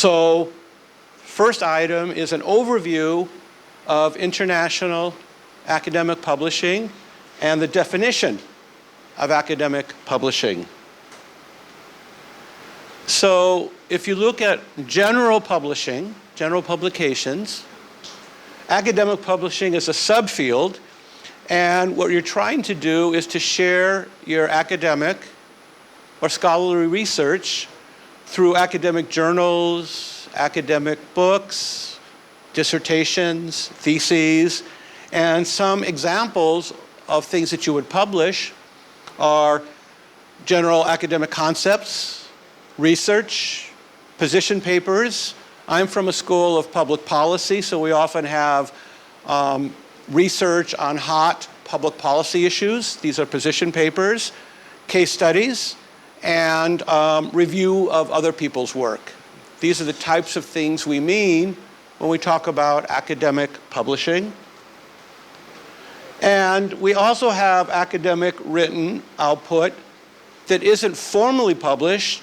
So, first item is an overview of international academic publishing and the definition of academic publishing. So, if you look at general publishing, general publications, academic publishing is a subfield, and what you're trying to do is to share your academic or scholarly research through academic journals, academic books, dissertations, theses, and some examples of things that you would publish are general academic concepts, research, position papers. I'm from a school of public policy, so we often have research on hot public policy issues. These are position papers, case studies, and review of other people's work. These are the types of things we mean when we talk about academic publishing. And we also have academic written output that isn't formally published,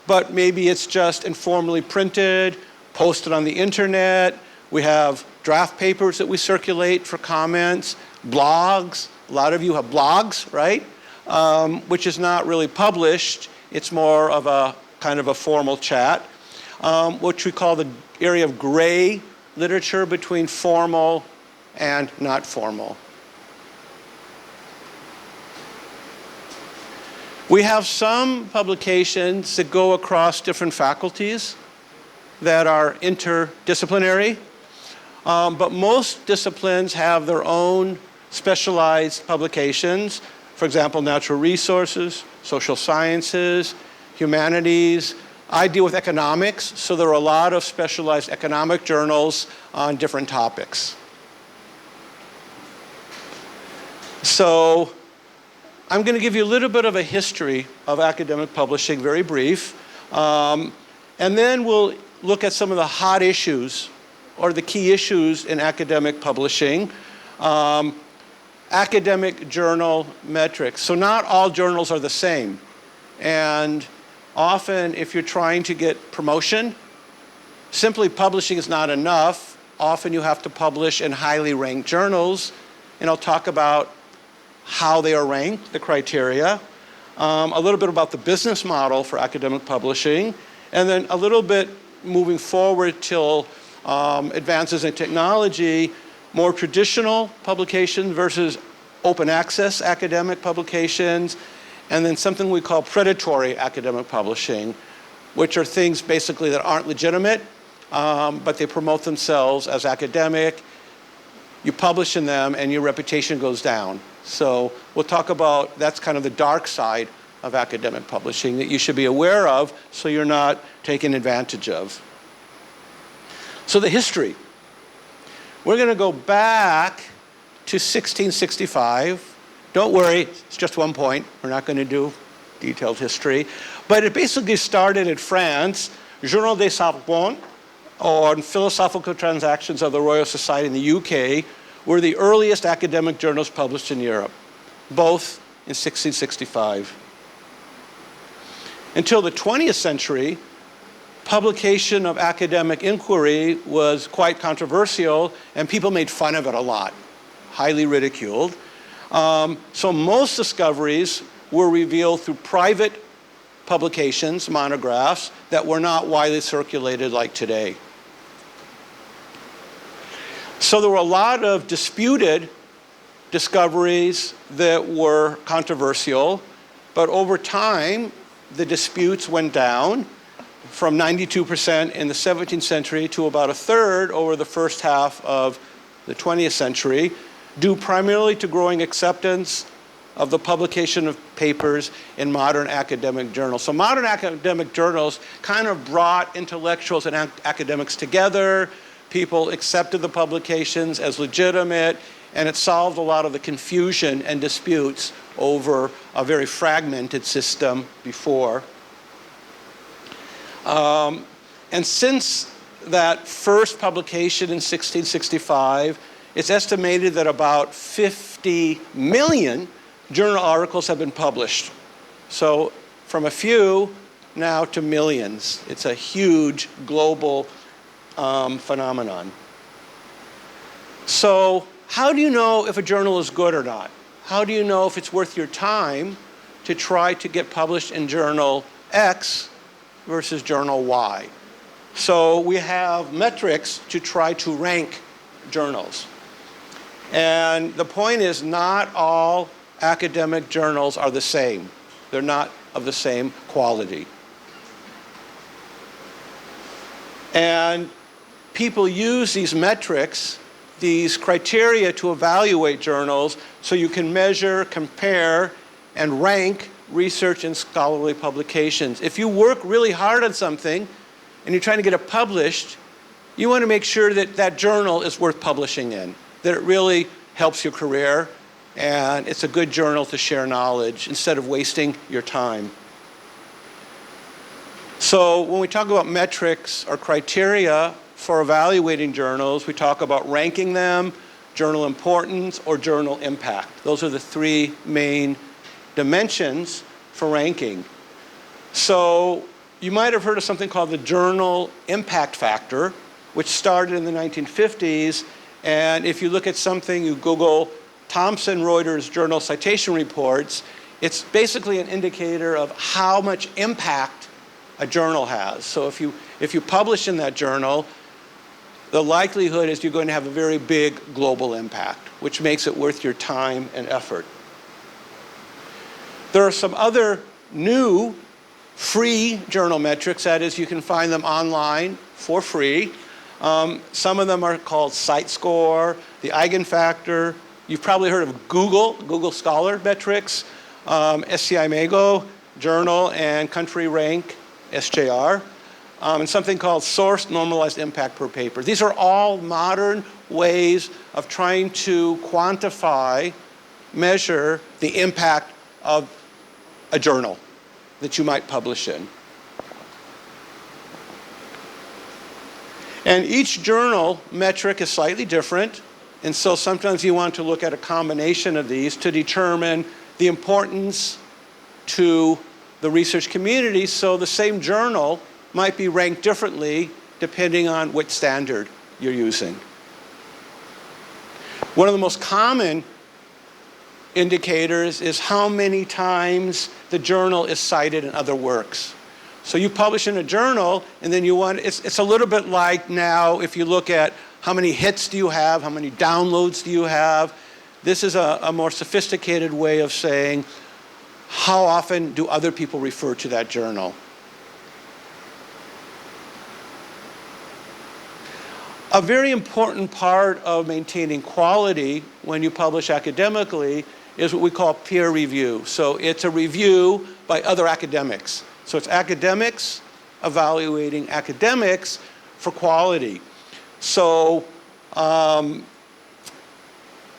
but maybe it's just informally printed, posted on the internet. We have draft papers that we circulate for comments, blogs. A lot of you have blogs, right? Which is not really published. It's more of a kind of a formal chat, which we call the area of gray literature between formal and not formal. We have some publications that go across different faculties that are interdisciplinary, but most disciplines have their own specialized publications. For example, natural resources, social sciences, humanities. I deal with economics, so there are a lot of specialized economic journals on different topics. So I'm going to give you a little bit of a history of academic publishing, very brief, and then we'll look at some of the hot issues or the key issues in academic publishing. Academic journal metrics. So not all journals are the same. And often if you're trying to get promotion, simply publishing is not enough. Often you have to publish in highly ranked journals, and I'll talk about how they are ranked, the criteria, a little bit about the business model for academic publishing, and then a little bit moving forward till advances in technology, more traditional publications versus open access academic publications, and then something we call predatory academic publishing, which are things basically that aren't legitimate, but they promote themselves as academic. You publish in them and your reputation goes down. So we'll talk about, that's kind of the dark side of academic publishing that you should be aware of so you're not taken advantage of. So the history. We're going to go back to 1665. Don't worry, it's just one point. We're not going to do detailed history. But it basically started in France, Journal des Sorbonne, on Philosophical Transactions of the Royal Society in the UK, were the earliest academic journals published in Europe, both in 1665. Until the 20th century, publication of academic inquiry was quite controversial, and people made fun of it a lot, highly ridiculed. So most discoveries were revealed through private publications, monographs, that were not widely circulated like today. So there were a lot of disputed discoveries that were controversial, but over time, the disputes went down from 92% in the 17th century to about a third over the first half of the 20th century, due primarily to growing acceptance of the publication of papers in modern academic journals. So modern academic journals kind of brought intellectuals and academics together. People accepted the publications as legitimate, and it solved a lot of the confusion and disputes over a very fragmented system before. And since that first publication in 1665, it's estimated that about 50 million journal articles have been published. So from a few now to millions. It's a huge global phenomenon. So how do you know if a journal is good or not? How do you know if it's worth your time to try to get published in journal X versus journal Y? So we have metrics to try to rank journals. And the point is, not all academic journals are the same. They're not of the same quality. And people use these metrics, these criteria, to evaluate journals so you can measure, compare, and rank research and scholarly publications. If you work really hard on something and you're trying to get it published, you want to make sure that that journal is worth publishing in, that it really helps your career, and it's a good journal to share knowledge instead of wasting your time. So when we talk about metrics or criteria for evaluating journals, we talk about ranking them, journal importance, or journal impact. Those are the three main dimensions for ranking. So you might have heard of something called the journal impact factor, which started in the 1950s. And if you look at something, you Google Thomson Reuters journal citation reports, it's basically an indicator of how much impact a journal has. So if you publish in that journal, the likelihood is you're going to have a very big global impact, which makes it worth your time and effort. There are some other new free journal metrics. That is, you can find them online for free. Some of them are called CiteScore, the Eigenfactor. You've probably heard of Google Scholar metrics, SCI-MAGO, Journal, and Country Rank, SJR, and something called Source Normalized Impact per Paper. These are all modern ways of trying to quantify, measure the impact of a journal that you might publish in. And each journal metric is slightly different, and so sometimes you want to look at a combination of these to determine the importance to the research community, so the same journal might be ranked differently depending on which standard you're using. One of the most common indicators is how many times the journal is cited in other works. So you publish in a journal, and then you want, it's a little bit like now if you look at how many hits do you have, how many downloads do you have. This is a more sophisticated way of saying, how often do other people refer to that journal? A very important part of maintaining quality when you publish academically is what we call peer review. So it's a review by other academics. So it's academics evaluating academics for quality. So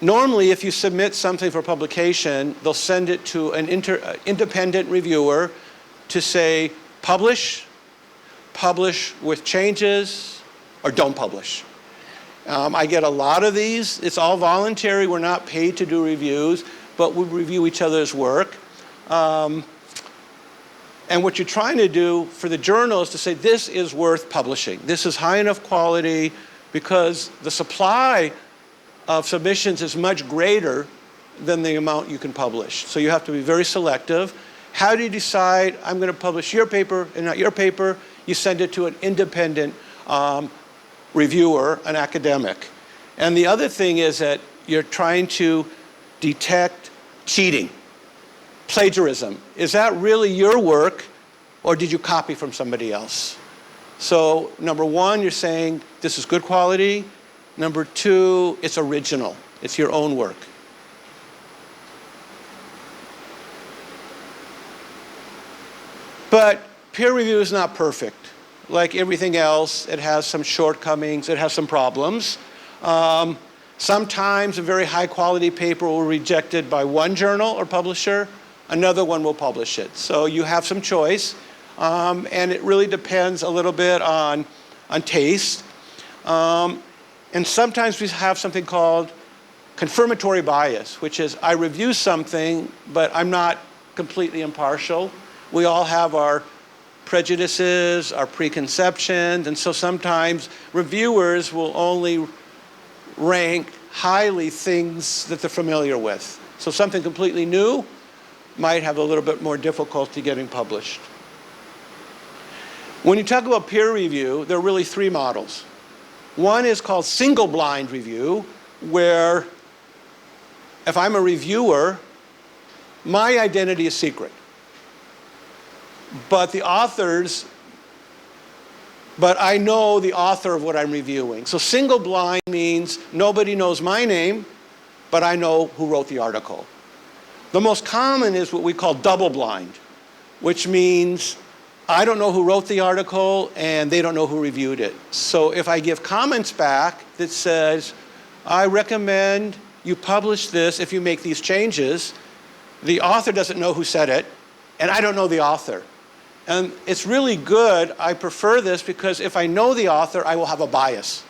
normally if you submit something for publication, they'll send it to an independent reviewer to say, publish with changes, or don't publish. I get a lot of these. It's all voluntary. We're not paid to do reviews, but we review each other's work. And what you're trying to do for the journal is to say, this is worth publishing. This is high enough quality because the supply of submissions is much greater than the amount you can publish. So you have to be very selective. How do you decide, I'm going to publish your paper and not your paper? You send it to an independent reviewer, an academic. And the other thing is that you're trying to detect cheating, plagiarism. Is that really your work, or did you copy from somebody else? So number one, you're saying this is good quality. Number two, it's original. It's your own work. But peer review is not perfect. Like everything else, it has some shortcomings, it has some problems. Sometimes a very high quality paper will be rejected by one journal or publisher, another one will publish it. So you have some choice, and it really depends a little bit on taste. And sometimes we have something called confirmatory bias, which is I review something, but I'm not completely impartial. We all have our prejudices, our preconceptions, and so sometimes reviewers will only rank highly things that they're familiar with. So something completely new might have a little bit more difficulty getting published. When you talk about peer review, there are really three models. One is called single-blind review, where if I'm a reviewer, my identity is secret. But I know the author of what I'm reviewing. So single blind means nobody knows my name, but I know who wrote the article. The most common is what we call double blind, which means I don't know who wrote the article and they don't know who reviewed it. So if I give comments back that says, I recommend you publish this if you make these changes, the author doesn't know who said it, and I don't know the author. And it's really good. I prefer this because if I know the author, I will have a bias.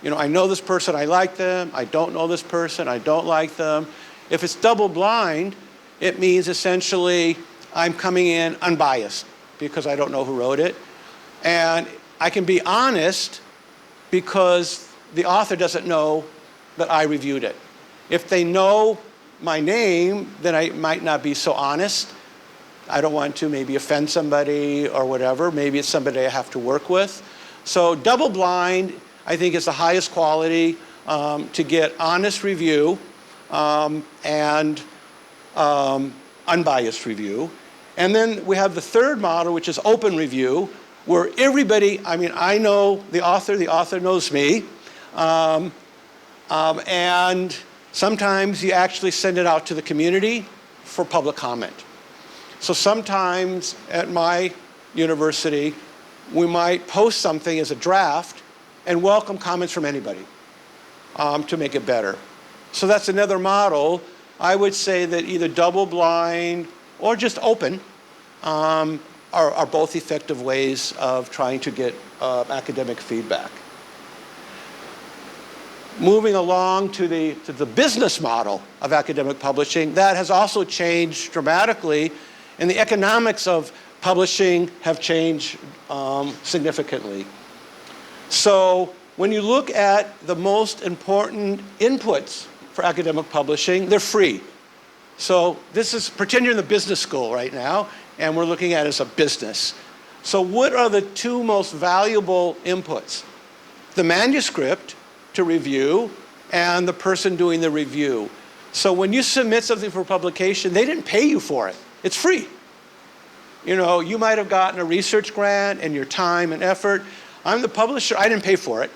You know, I know this person, I like them. I don't know this person, I don't like them. If it's double blind, it means essentially I'm coming in unbiased because I don't know who wrote it. And I can be honest because the author doesn't know that I reviewed it. If they know my name, then I might not be so honest. I don't want to maybe offend somebody or whatever. Maybe it's somebody I have to work with. So double blind, I think, is the highest quality to get honest review and unbiased review. And then we have the third model, which is open review, where everybody, I know the author knows me. And sometimes you actually send it out to the community for public comment. So sometimes at my university, we might post something as a draft and welcome comments from anybody to make it better. So that's another model. I would say that either double blind or just open are both effective ways of trying to get academic feedback. Moving along to the business model of academic publishing, that has also changed dramatically, and the economics of publishing have changed significantly. So when you look at the most important inputs for academic publishing, they're free. So this is, pretend you're in the business school right now, and we're looking at it as a business. So what are the two most valuable inputs? The manuscript to review and the person doing the review. So when you submit something for publication, they didn't pay you for it. It's free. You know, you might have gotten a research grant and your time and effort. I'm the publisher, I didn't pay for it.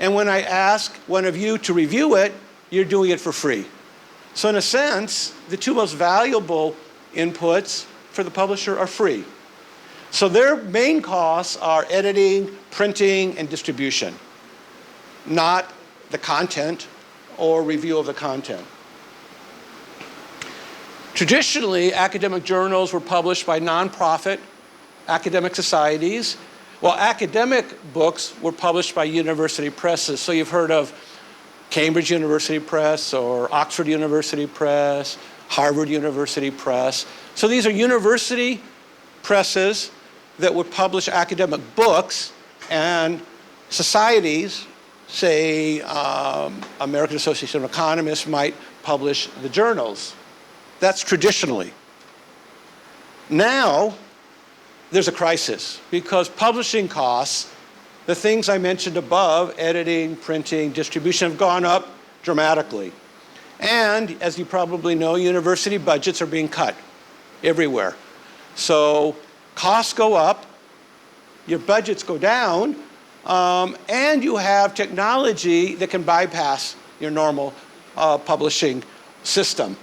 And when I ask one of you to review it, you're doing it for free. So in a sense, the two most valuable inputs for the publisher are free. So their main costs are editing, printing, and distribution, not the content or review of the content. Traditionally, academic journals were published by nonprofit academic societies, while academic books were published by university presses. So you've heard of Cambridge University Press or Oxford University Press, Harvard University Press. So these are university presses that would publish academic books, and societies, say American Association of Economists, might publish the journals. That's traditionally. Now, there's a crisis because publishing costs, the things I mentioned above, editing, printing, distribution, have gone up dramatically. And as you probably know, university budgets are being cut everywhere. So costs go up, your budgets go down, and you have technology that can bypass your normal publishing system.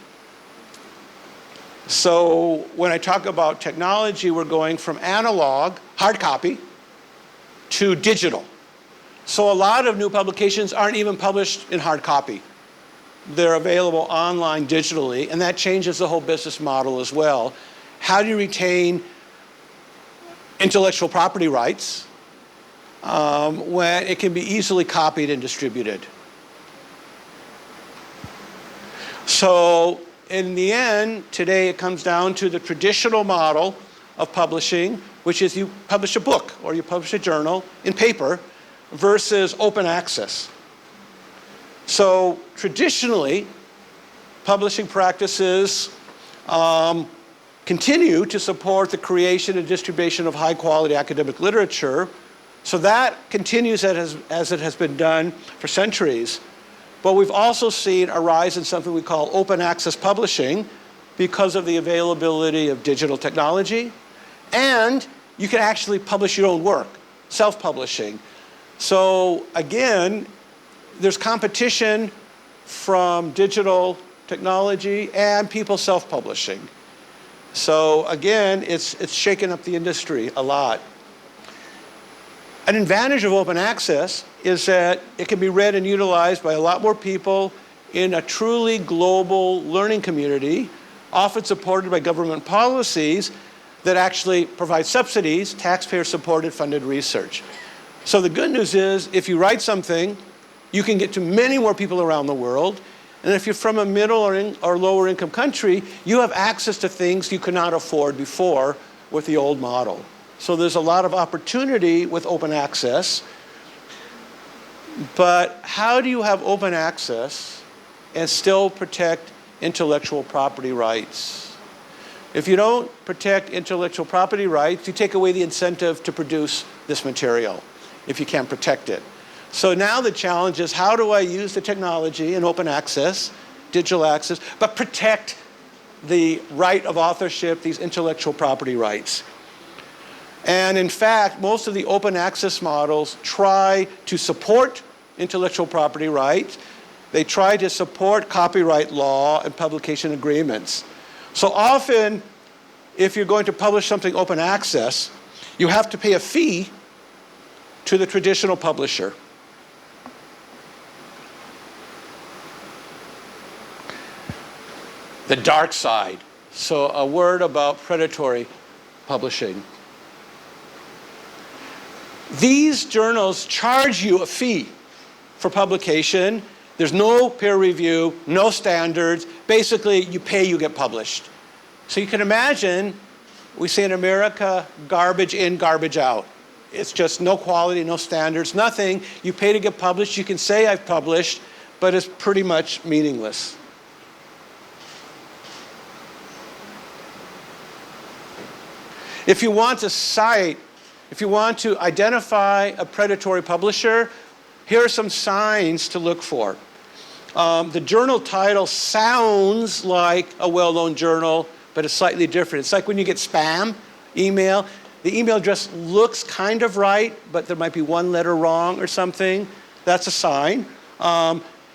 So when I talk about technology, we're going from analog, hard copy, to digital. So a lot of new publications aren't even published in hard copy. They're available online digitally, and that changes the whole business model as well. How do you retain intellectual property rights when it can be easily copied and distributed? So in the end, today it comes down to the traditional model of publishing, which is you publish a book or you publish a journal in paper, versus open access. So traditionally, publishing practices continue to support the creation and distribution of high-quality academic literature. So that continues as it has been done for centuries. But we've also seen a rise in something we call open access publishing because of the availability of digital technology. And you can actually publish your own work, self-publishing. So again, there's competition from digital technology and people self-publishing. So again, it's shaken up the industry a lot. An advantage of open access is that it can be read and utilized by a lot more people in a truly global learning community, often supported by government policies that actually provide subsidies, taxpayer-supported funded research. So the good news is, if you write something, you can get to many more people around the world. And if you're from a middle or lower income country, you have access to things you could not afford before with the old model. So there's a lot of opportunity with open access. But how do you have open access and still protect intellectual property rights? If you don't protect intellectual property rights, you take away the incentive to produce this material if you can't protect it. So now the challenge is, how do I use the technology and open access, digital access, but protect the right of authorship, these intellectual property rights? And in fact, most of the open access models try to support intellectual property rights. They try to support copyright law and publication agreements. So often, if you're going to publish something open access, you have to pay a fee to the traditional publisher. The dark side. So a word about predatory publishing. These journals charge you a fee for publication. There's no peer review, no standards. Basically, you pay, you get published. So you can imagine, we say in America, garbage in, garbage out. It's just no quality, no standards, nothing. You pay to get published. You can say I've published, but it's pretty much meaningless. If you want to cite, if you want to identify a predatory publisher, here are some signs to look for. The journal title sounds like a well-known journal, but it's slightly different. It's like when you get spam email. The email address looks kind of right, but there might be one letter wrong or something. That's a sign.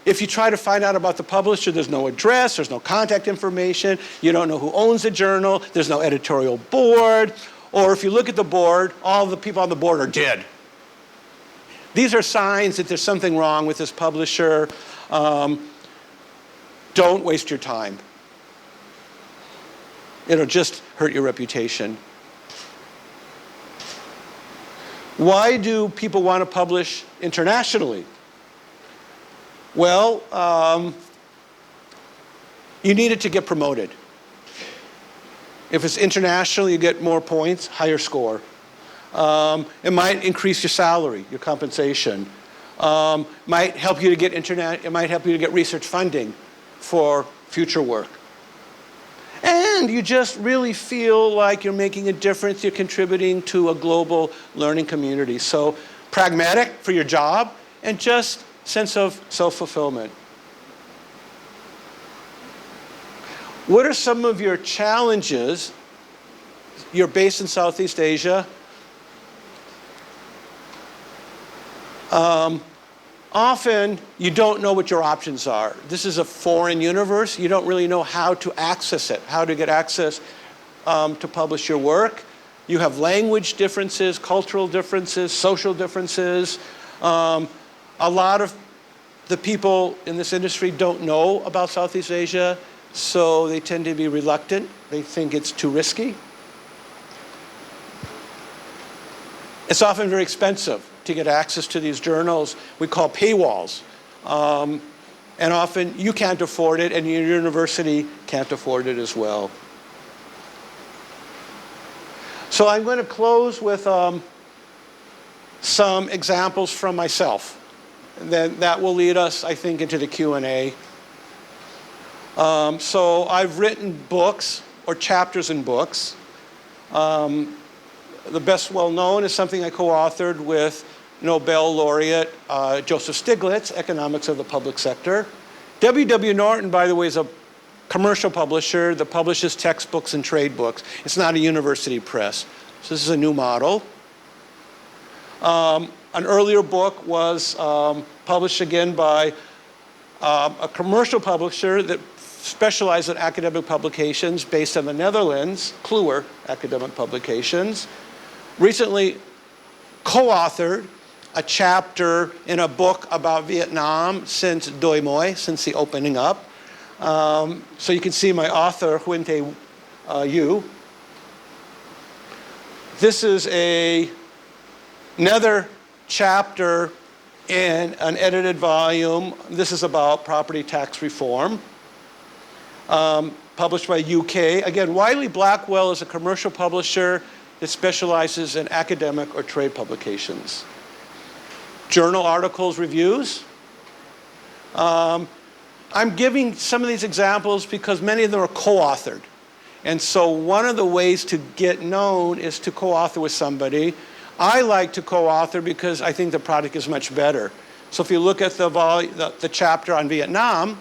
If you try to find out about the publisher, there's no address, there's no contact information, you don't know who owns the journal, there's no editorial board, or if you look at the board, all the people on the board are dead. These are signs that there's something wrong with this publisher. Don't waste your time. It'll just hurt your reputation. Why do people want to publish internationally? Well, you need it to get promoted. If it's international, you get more points, higher score. It might increase your salary, your compensation. Might help you to get it might help you to get research funding for future work. And you just really feel like you're making a difference, you're contributing to a global learning community. So pragmatic for your job and just sense of self-fulfillment. What are some of your challenges? You're based in Southeast Asia. Often you don't know what your options are. This is a foreign universe. You don't really know how to access it, how to get access to publish your work. You have language differences, cultural differences, social differences. A lot of the people in this industry don't know about Southeast Asia, so they tend to be reluctant. They think it's too risky. It's often very expensive to get access to these journals we call paywalls. And often you can't afford it and your university can't afford it as well. So I'm going to close with some examples from myself. And then that will lead us, I think, into the Q&A. So I've written books or chapters in books. The best well-known is something I co-authored with Nobel laureate Joseph Stiglitz, Economics of the Public Sector. W.W. Norton, by the way, is a commercial publisher that publishes textbooks and trade books. It's not a university press. So this is a new model. An earlier book was published again by a commercial publisher that specialized in academic publications based in the Netherlands, Kluwer Academic Publications. Recently co-authored a chapter in a book about Vietnam since Doi Moi, since the opening up. So you can see my author, Huynh Tay U. This is another chapter in an edited volume. This is about property tax reform, published by UK. Again, Wiley Blackwell is a commercial publisher that specializes in academic or trade publications. Journal articles, reviews. I'm giving some of these examples because many of them are co-authored. And so one of the ways to get known is to co-author with somebody. I like to co-author because I think the product is much better. So if you look at the chapter on Vietnam,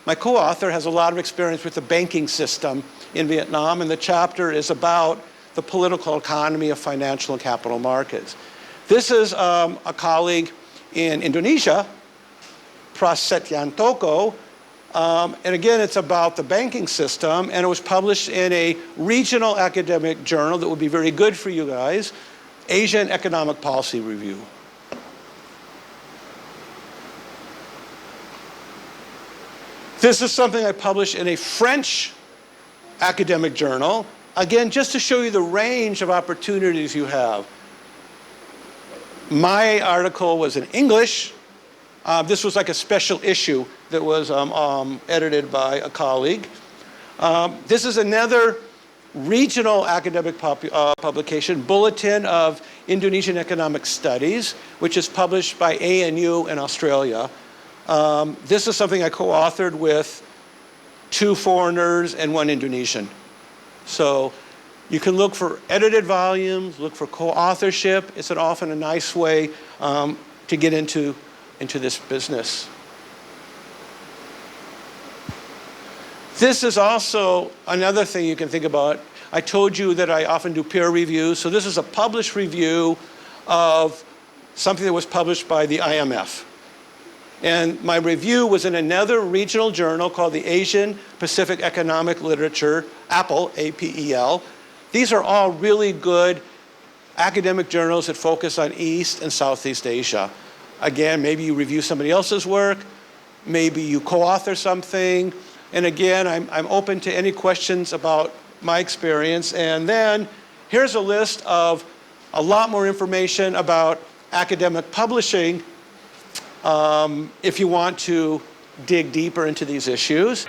my co-author has a lot of experience with the banking system in Vietnam, and the chapter is about the political economy of financial and capital markets. This is a colleague in Indonesia, Prasetyan Toko, and again, it's about the banking system, and it was published in a regional academic journal that would be very good for you guys, Asian Economic Policy Review. This is something I published in a French academic journal, again, just to show you the range of opportunities you have. My article was in English. This was like a special issue that was edited by a colleague. This is another regional academic publication, Bulletin of Indonesian Economic Studies, which is published by ANU in Australia. This is something I co-authored with 2 foreigners and 1 Indonesian. So you can look for edited volumes, look for co-authorship. It's often a nice way to get into this business. This is also another thing you can think about. I told you that I often do peer reviews. So this is a published review of something that was published by the IMF. And my review was in another regional journal called the Asian Pacific Economic Literature, APPEL, A-P-E-L. These are all really good academic journals that focus on East and Southeast Asia. Again, maybe you review somebody else's work, maybe you co-author something, and again, I'm open to any questions about my experience. And then here's a list of a lot more information about academic publishing if you want to dig deeper into these issues.